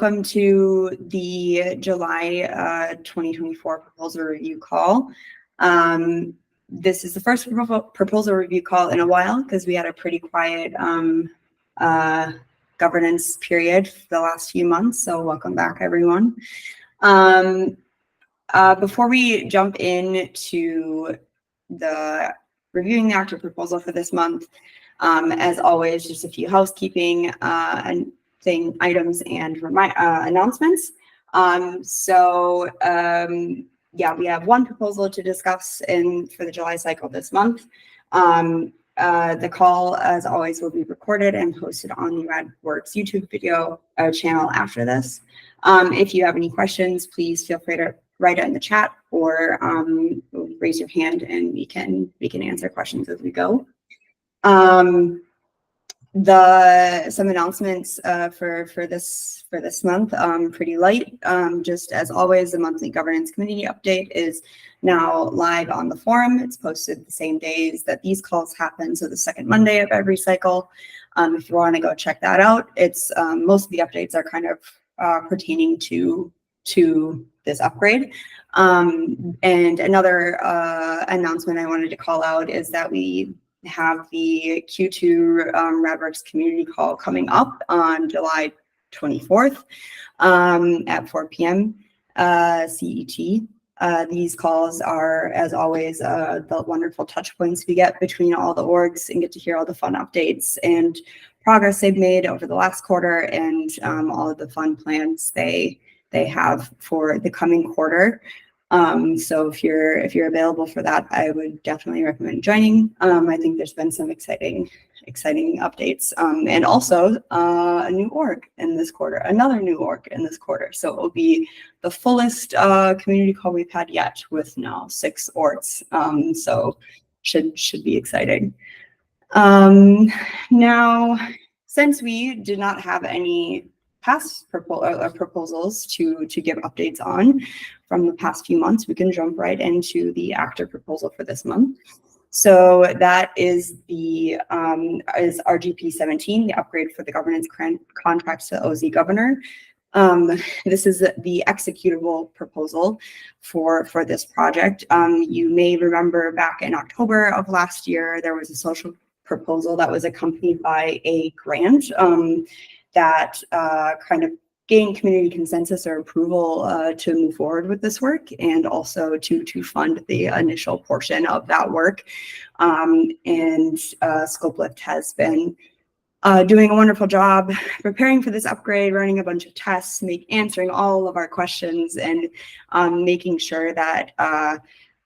Welcome to the July 2024 proposal review call. This is the first proposal review call in a while because we had a pretty quiet governance period for the last few months. So welcome back, everyone. Before we jump into the reviewing the active proposal for this month, as always, just a few housekeeping items and announcements. Yeah, we have one proposal to discuss for the July cycle this month. The call, as always, will be recorded and posted on the Radworks YouTube video channel after this. If you have any questions, please feel free to write it in the chat or raise your hand, and we can answer questions as we go. Some announcements for this month, pretty light. Just as always, the monthly governance community update is now live on the forum. It's posted the same days that these calls happen, so the second Monday of every cycle. If you want to go check that out, it's most of the updates are kind of pertaining to this upgrade. And another announcement I wanted to call out is that we have the Q2 Radworks community call coming up on July 24th at 4 p.m. CET. These calls are, as always, the wonderful touch points we get between all the orgs and get to hear all the fun updates and progress they've made over the last quarter, and all of the fun plans they have for the coming quarter. So if you're available for that, I would definitely recommend joining. I think there's been some exciting updates, and also a new org in this quarter, another new org in this quarter. So it will be the fullest community call we've had yet, with now 6 orgs. So should be exciting. Now, since we did not have any past proposals to give updates on from the past few months, we can jump right into the active proposal for this month. So that is the RGP 17, the upgrade for the governance contracts to OZ Governor. This is the executable proposal for this project. You may remember back in October of last year, there was a social proposal that was accompanied by a grant that kind of gained community consensus or approval to move forward with this work, and also to fund the initial portion of that work. And ScopeLift has been doing a wonderful job preparing for this upgrade, running a bunch of tests, answering all of our questions, and making sure that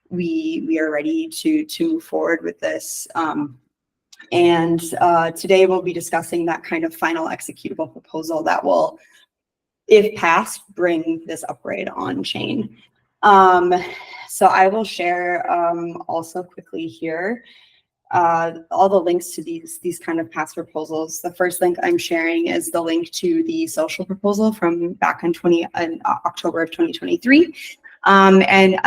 we are ready to move forward with this. And today we'll be discussing that kind of final executable proposal that will, if passed, bring this upgrade on chain. So I will share also quickly here all the links to these kind of past proposals. The first link I'm sharing is the link to the social proposal from back in October of 2023. And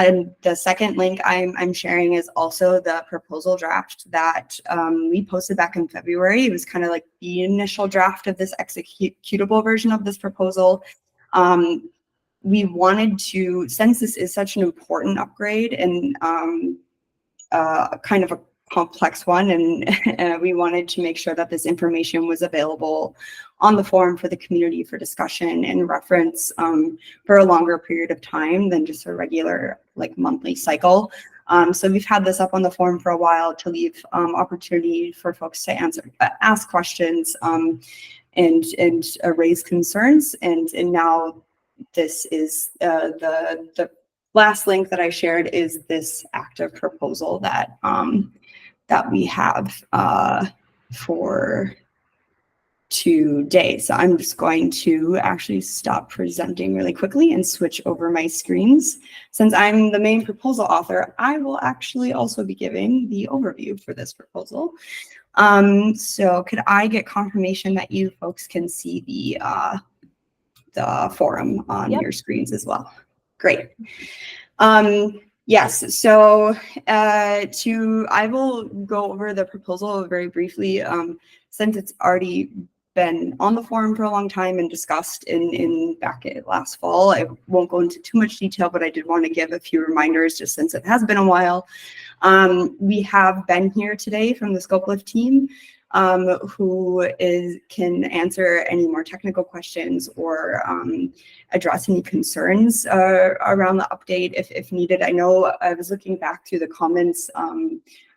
the second link I'm sharing is also the proposal draft that we posted back in February. It was kind of like the initial draft of this executable version of this proposal. We wanted to, since this is such an important upgrade and kind of a complex one, and we wanted to make sure that this information was available on the forum for the community for discussion and reference for a longer period of time than just a regular monthly cycle. So we've had this up on the forum for a while to leave opportunity for folks to ask questions and raise concerns. And now this is the last link that I shared is this active proposal that we have for today. So I'm just going to actually stop presenting really quickly and switch over my screens. Since I'm the main proposal author, I will actually also be giving the overview for this proposal. So could I get confirmation that you folks can see the forum on your screens as well? Great. Yes, so I will go over the proposal very briefly, since it's already been on the forum for a long time and discussed back last fall. I won't go into too much detail, but I did want to give a few reminders just since it has been a while. We have Ben here today from the ScopeLift team, who can answer any more technical questions or address any concerns around the update if needed. I know I was looking back through the comments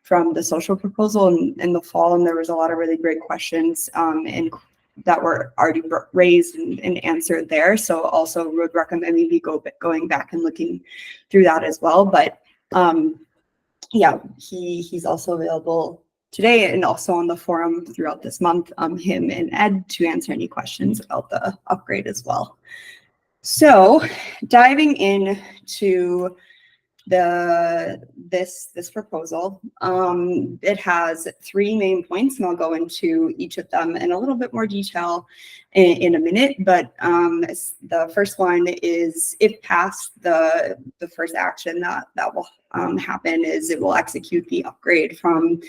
from the social proposal in the fall, and there was a lot of really great questions and that were already raised and answered there. So also would recommend maybe going back and looking through that as well. But yeah, he's also available today and also on the forum throughout this month, him and Ed, to answer any questions about the upgrade as well. So diving into this proposal, it has 3 main points, and I'll go into each of them in a little bit more detail in a minute. But the first one is, if passed, the first action that will happen is it will execute the upgrade from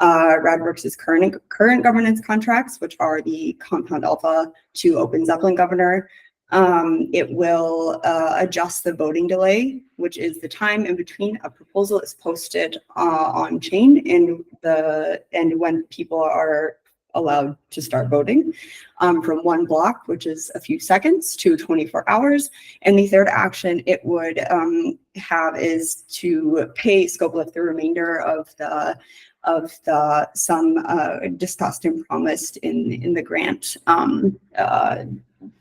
Radworks' current governance contracts, which are the Compound Alpha to Open Zeppelin Governor. It will adjust the voting delay, which is the time in between a proposal is posted on chain and when people are allowed to start voting, from 1 block, which is a few seconds, to 24 hours. And the third action it would have is to pay ScopeLift the remainder of the sum discussed and promised in the grant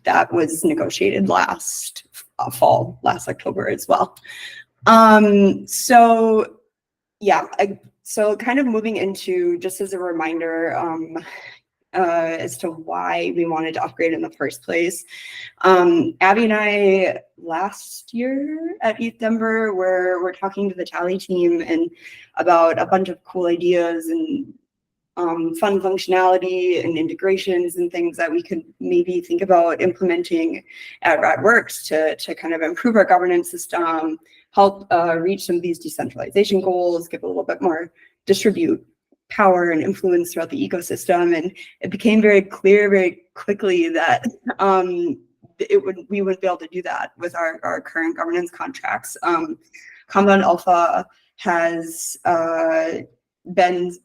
that was negotiated last October as well. So yeah, so kind of moving into, just as a reminder, as to why we wanted to upgrade in the first place. Abby and I last year at ETH Denver we're talking to the Tally team and about a bunch of cool ideas and fun functionality and integrations and things that we could maybe think about implementing at Radworks to kind of improve our governance system, help reach some of these decentralization goals, give a little bit more distribute power and influence throughout the ecosystem. And it became very clear very quickly that we wouldn't be able to do that with our current governance contracts. Compound Alpha has been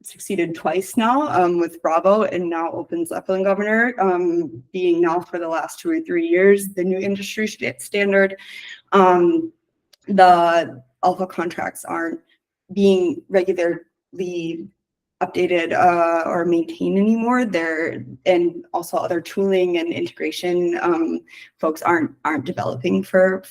succeeded twice now, with Bravo and now Open Zeppelin Governor being now for the last 2 or 3 years the new industry standard. The Alpha contracts aren't being regularly updated or maintained anymore. And also other tooling and integration folks aren't developing for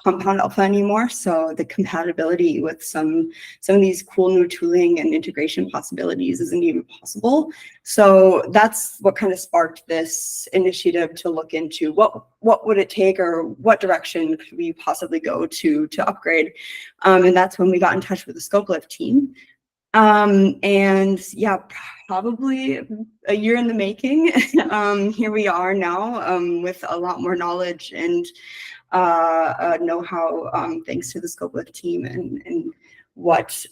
Compound Alpha anymore. So the compatibility with some of these cool new tooling and integration possibilities isn't even possible. So that's what kind of sparked this initiative to look into what would it take, or what direction could we possibly go to upgrade. And that's when we got in touch with the ScopeLift team. And yeah, probably a year in the making. Here we are now, with a lot more knowledge and know-how, thanks to the ScopeLift team and what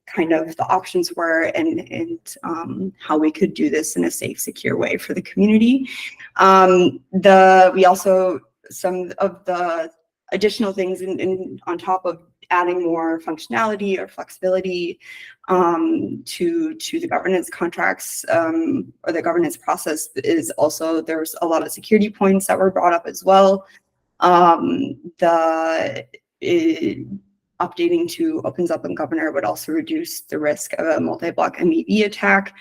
kind of the options were and how we could do this in a safe, secure way for the community. We also, some of the additional things on top of adding more functionality or flexibility to the governance contracts or the governance process, is also there's a lot of security points that were brought up as well. Updating to Open Zeppelin Governor would also reduce the risk of a multi-block MEV attack,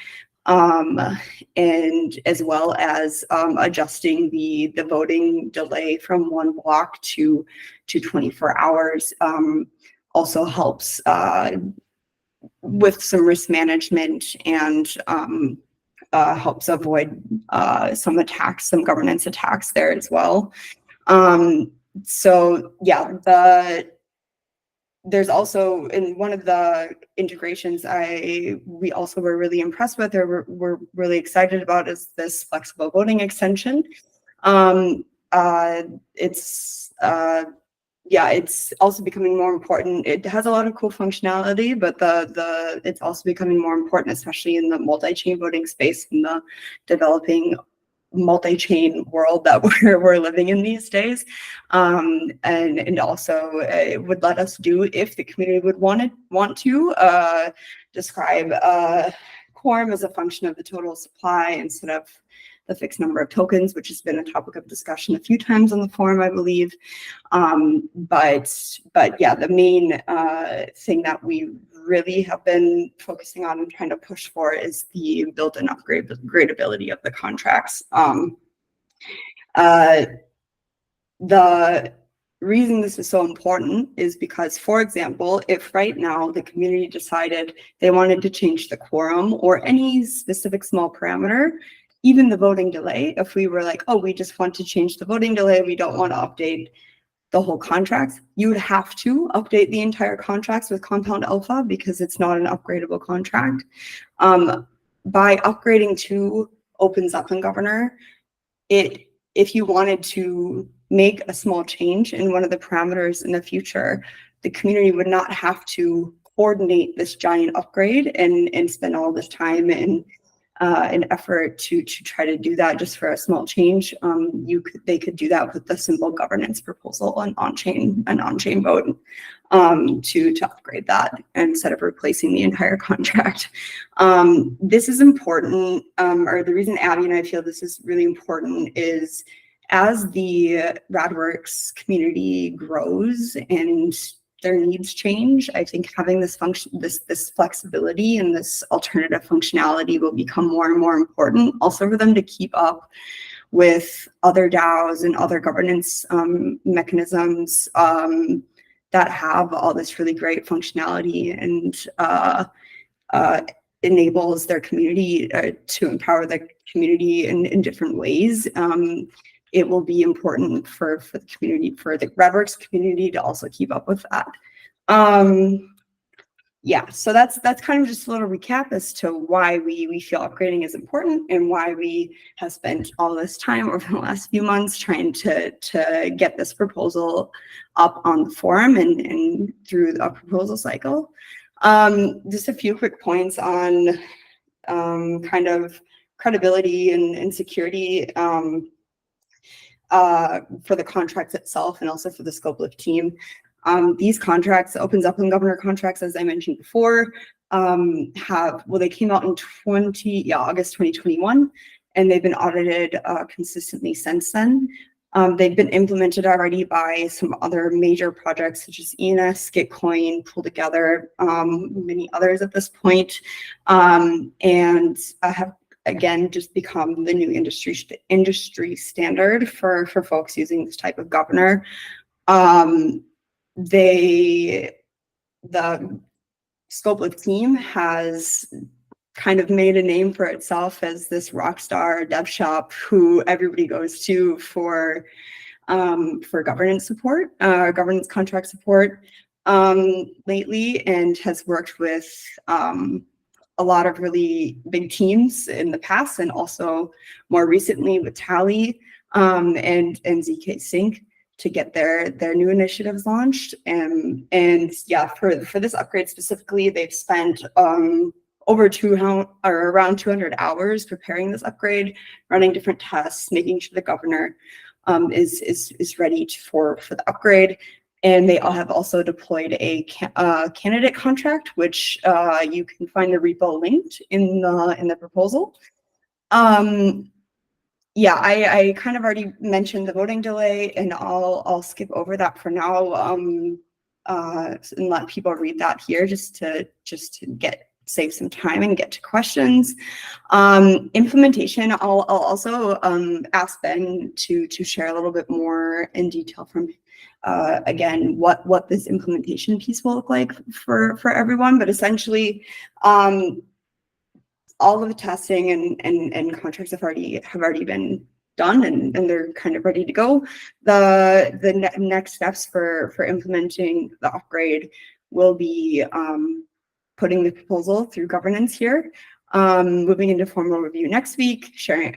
and as well as adjusting the voting delay from 1 block to 24 hours also helps with some risk management and helps avoid some governance attacks there as well. So yeah, there's also, in one of the integrations we also were really impressed with, or we're really excited about, is this flexible voting extension. It's yeah, it's also becoming more important. It has a lot of cool functionality, but it's also becoming more important, especially in the multi-chain voting space, in the developing multi-chain world that we're living in these days. And also it would let us do, if the community would want to describe quorum as a function of the total supply instead of the fixed number of tokens, which has been a topic of discussion a few times on the forum, I believe. But yeah, the main thing that we really have been focusing on and trying to push for is the built-in upgradability of the contracts. The reason this is so important is because, for example, if right now the community decided they wanted to change the quorum or any specific small parameter, even the voting delay, if we were like, oh, we just want to change the voting delay, we don't want to update the whole contracts, you would have to update the entire contracts with Compound Alpha because it's not an upgradable contract. By upgrading to Open Zeppelin Governor, if you wanted to make a small change in one of the parameters in the future, the community would not have to coordinate this giant upgrade and spend all this time and an effort to try to do that just for a small change. They could do that with the simple governance proposal, an on-chain vote to upgrade that instead of replacing the entire contract. This is important, or the reason Abby and I feel this is really important is as the Radworks community grows and their needs change, I think having this function, this flexibility and this alternative functionality will become more and more important. Also for them to keep up with other DAOs and other governance mechanisms that have all this really great functionality and enables their community to empower the community in different ways. It will be important for the community, for the Radworks community to also keep up with that. Yeah, so that's kind of just a little recap as to why we feel upgrading is important and why we have spent all this time over the last few months trying to get this proposal up on the forum and through the proposal cycle. Just a few quick points on kind of credibility and security for the contracts itself and also for the ScopeLift team. These contracts, Open Zeppelin Governor contracts, as I mentioned before, they came out in August 2021, and they've been audited consistently since then. They've been implemented already by some other major projects such as ENS, Gitcoin, Pull Together, many others at this point, and have again just become the new industry standard for folks using this type of governor. The ScopeLift team has kind of made a name for itself as this rock star dev shop who everybody goes to for governance support, governance contract support lately, and has worked with a lot of really big teams in the past, and also more recently with Tally and ZK Sync to get their new initiatives launched. And yeah, for this upgrade specifically, they've spent around 200 hours preparing this upgrade, running different tests, making sure the governor is ready for the upgrade. And they all have also deployed a candidate contract, which you can find the repo linked in the proposal. Yeah, I kind of already mentioned the voting delay, and I'll skip over that for now and let people read that here just to save some time and get to questions. Implementation, I'll also ask Ben to share a little bit more in detail from again what this implementation piece will look like for everyone, but essentially all of the testing and contracts have already been done, and they're kind of ready to go. The next steps for implementing the upgrade will be putting the proposal through governance here, moving into formal review next week, sharing,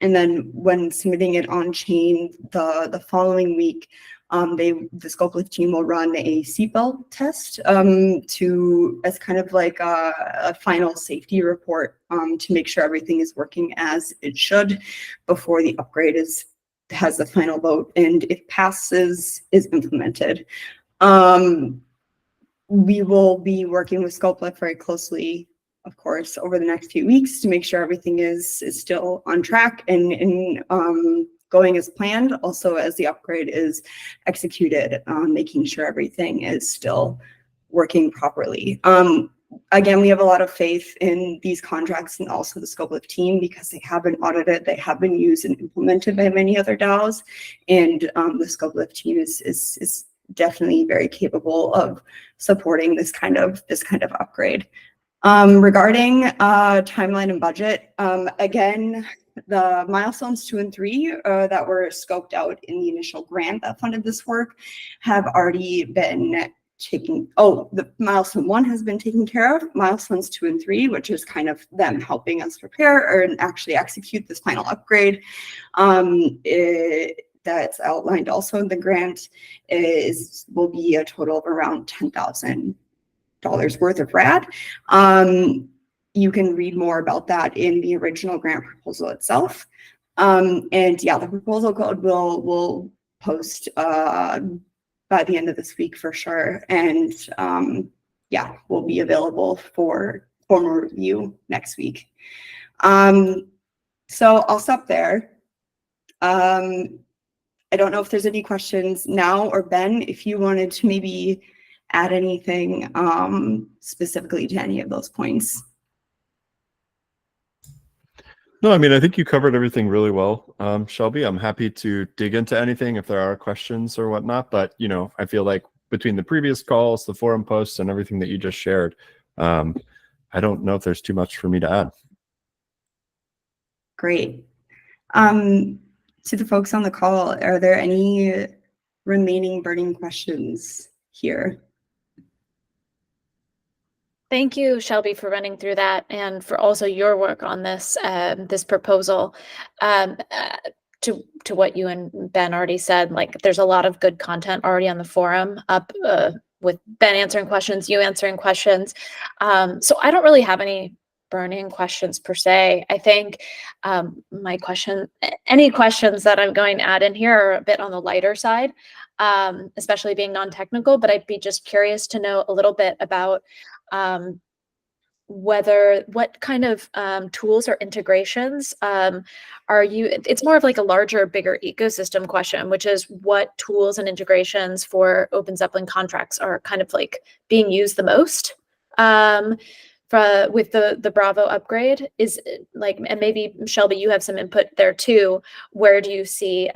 and then when submitting it on chain the following week, The ScopeLift team will run a seatbelt test as kind of like a final safety report to make sure everything is working as it should before the upgrade has the final vote, and if passes, is implemented. We will be working with ScopeLift very closely, of course, over the next few weeks to make sure everything is still on track and going as planned. Also, as the upgrade is executed, making sure everything is still working properly. Again, we have a lot of faith in these contracts and also the ScopeLift team because they have been audited, they have been used and implemented by many other DAOs, and the ScopeLift team is definitely very capable of supporting this kind of upgrade. Regarding timeline and budget, again, the milestones 2 and 3 that were scoped out in the initial grant that funded this work have already been the milestone 1 has been taken care of. Milestones 2 and 3, which is kind of them helping us prepare or actually execute this final upgrade, that's outlined also in the grant, will be a total of around $10,000 worth of RAD. You can read more about that in the original grant proposal itself. And yeah, the proposal code will post by the end of this week for sure. And yeah, will be available for formal review next week. So I'll stop there. I don't know if there's any questions now, or Ben, if you wanted to maybe add anything specifically to any of those points. No, I mean, I think you covered everything really well, Shelby. I'm happy to dig into anything if there are questions or whatnot, but, you know, I feel like between the previous calls, the forum posts, and everything that you just shared, I don't know if there's too much for me to add. Great. To the folks on the call, are there any remaining burning questions here? Thank you, Shelby, for running through that and for also your work on this this proposal. To what you and Ben already said, like there's a lot of good content already on the forum up with Ben answering questions, you answering questions. So I don't really have any burning questions per se. I think any questions that I'm going to add in here are a bit on the lighter side, especially being non-technical, but I'd be just curious to know a little bit about what kind of tools or integrations it's more of like a larger, bigger ecosystem question, which is what tools and integrations for Open Zeppelin contracts are kind of like being used the most with the Bravo upgrade is like, and maybe Shelby, you have some input there too. Where do you see,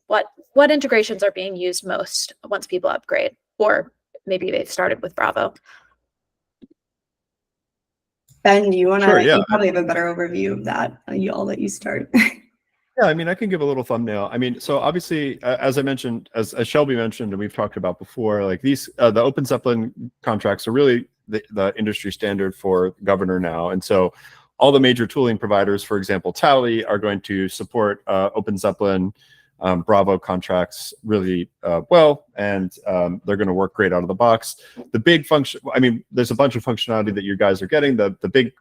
what integrations are being used most once people upgrade, or maybe they've started with Bravo? Ben, do you want to? Sure, yeah. You probably have a better overview of that. I'll let you start. Yeah, I mean, I can give a little thumbnail. I mean, so obviously, as I mentioned, as Shelby mentioned, and we've talked about before, like these, the Open Zeppelin contracts are really the industry standard for Governor now. And so all the major tooling providers, for example, Tally, are going to support Open Zeppelin Bravo contracts really well, and they're going to work great out of the box. The big function, I mean, there's a bunch of functionality that you guys are getting. The big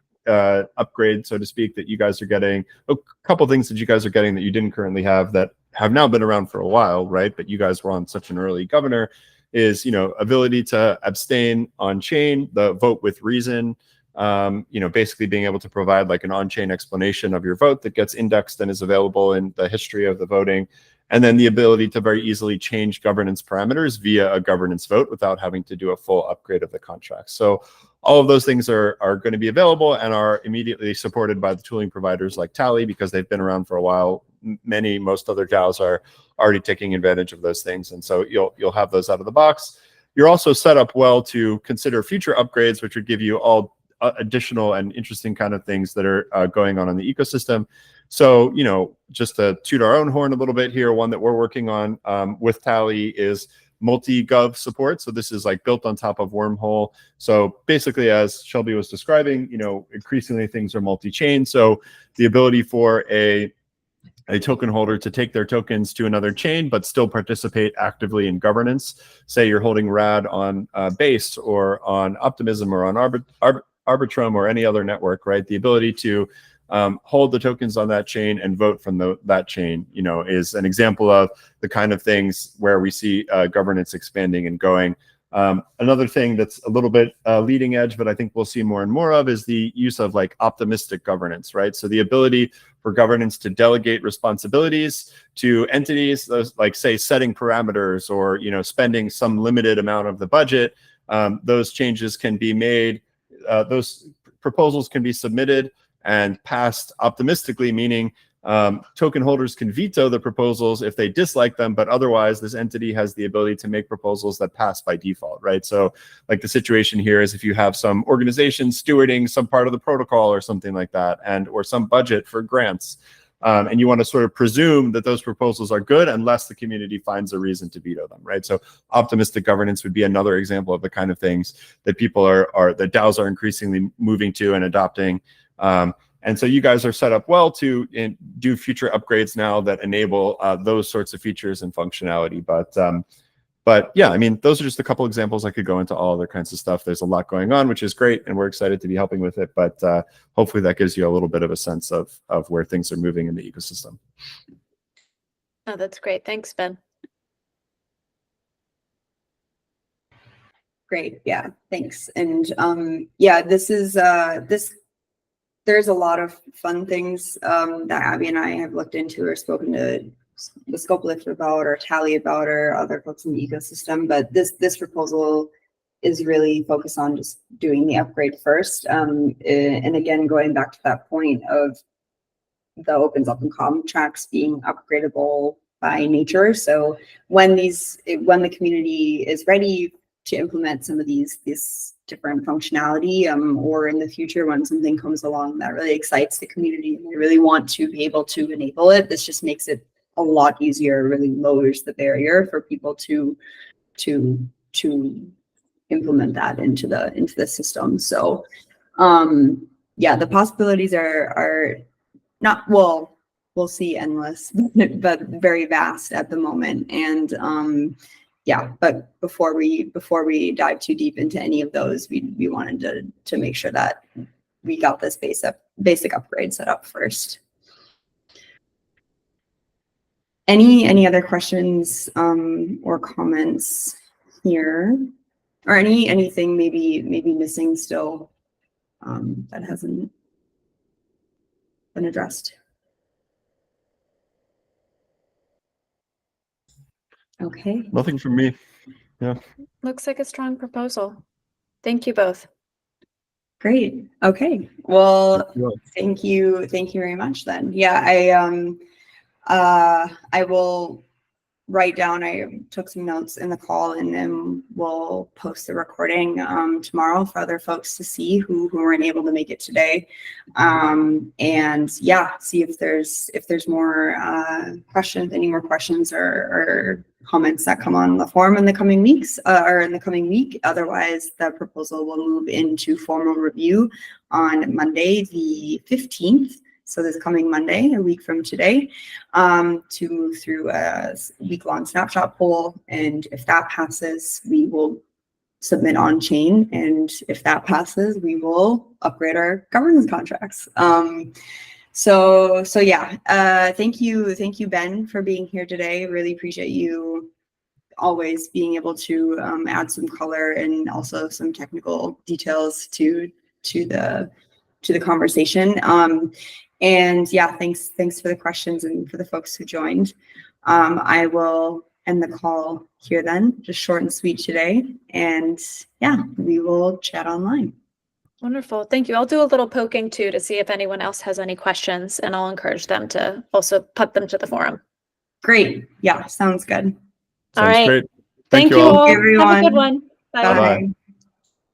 upgrade, so to speak, that you guys are getting, a couple things that you guys are getting that you didn't currently have that have now been around for a while, right? But you guys were on such an early Governor, is, you know, ability to abstain on chain, the vote with reason, you know, basically being able to provide like an on-chain explanation of your vote that gets indexed and is available in the history of the voting. And then the ability to very easily change governance parameters via a governance vote without having to do a full upgrade of the contract. So all of those things are going to be available and are immediately supported by the tooling providers like Tally, because they've been around for a while. Most other DAOs are already taking advantage of those things. And so you'll have those out of the box. You're also set up well to consider future upgrades, which would give you all additional and interesting kind of things that are going on in the ecosystem. So, you know, just to toot our own horn a little bit here, one that we're working on with Tally is multi-gov support. So this is like built on top of Wormhole. So basically, as Shelby was describing, you know, increasingly things are multi-chain. So the ability for a a token holder to take their tokens to another chain, but still participate actively in governance. Say you're holding RAD on Base or on Optimism or on Arbitrum or any other network, right? The ability to hold the tokens on that chain and vote from that chain, is an example of the kind of things where we see governance expanding and going. Another thing that's a little bit leading edge, but I think we'll see more and more of, is the use of like optimistic governance, right? So the ability for governance to delegate responsibilities to entities, those like say setting parameters or spending some limited amount of the budget. Those changes can be made. Those proposals can be submitted and passed optimistically, meaning token holders can veto the proposals if they dislike them, but otherwise this entity has the ability to make proposals that pass by default, right? So like the situation here is if you have some organization stewarding some part of the protocol or something like that, or some budget for grants, and you want to sort of presume that those proposals are good unless the community finds a reason to veto them, right? So optimistic governance would be another example of the kind of things that people that DAOs are increasingly moving to and adopting. And so you guys are set up well to do future upgrades now that enable those sorts of features and functionality. But yeah, I mean, those are just a couple examples. I could go into all other kinds of stuff. There's a lot going on, which is great, and we're excited to be helping with it. But hopefully that gives you a little bit of a sense of where things are moving in the ecosystem. Oh, that's great. Thanks, Ben. Great. Yeah, thanks. And yeah, there's a lot of fun things that Abby and I have looked into or spoken to the ScopeLift about or Tally about or other folks in the ecosystem. But this proposal is really focused on just doing the upgrade first. And again, going back to that point of the Open Zeppelin contracts being upgradable by nature. So when the community is ready to implement some of these different functionality, or in the future when something comes along that really excites the community and they really want to be able to enable it, this just makes it a lot easier, really lowers the barrier for people to implement that into the system. So yeah, the possibilities are not, well, we'll see, endless, but very vast at the moment. And yeah, but before we dive too deep into any of those, we wanted to make sure that we got this basic upgrade set up first. Any other questions or comments here, or anything maybe missing still that hasn't been addressed? Okay. Nothing from me. Yeah. Looks like a strong proposal. Thank you both. Great. Okay. Well, thank you very much then. Yeah, I will write down, I took some notes in the call, and then we'll post the recording tomorrow for other folks to see who weren't able to make it today. And yeah, see if there's more questions, any more questions or comments that come on the forum in the coming weeks, or in the coming week. Otherwise, the proposal will move into formal review on Monday, the 15th. So this coming Monday, a week from today, to move through a week-long snapshot poll. And if that passes, we will submit on chain. And if that passes, we will upgrade our governance contracts. So yeah, thank you, Ben, for being here today. Really appreciate you always being able to add some color and also some technical details to the conversation. And yeah, thanks for the questions and for the folks who joined. I will end the call here then, just short and sweet today. And yeah, we will chat online. Wonderful. Thank you. I'll do a little poking too to see if anyone else has any questions, and I'll encourage them to also put them to the forum. Great. Yeah, sounds good. All right. Great. Thank you all. Have a good one. Bye. Bye.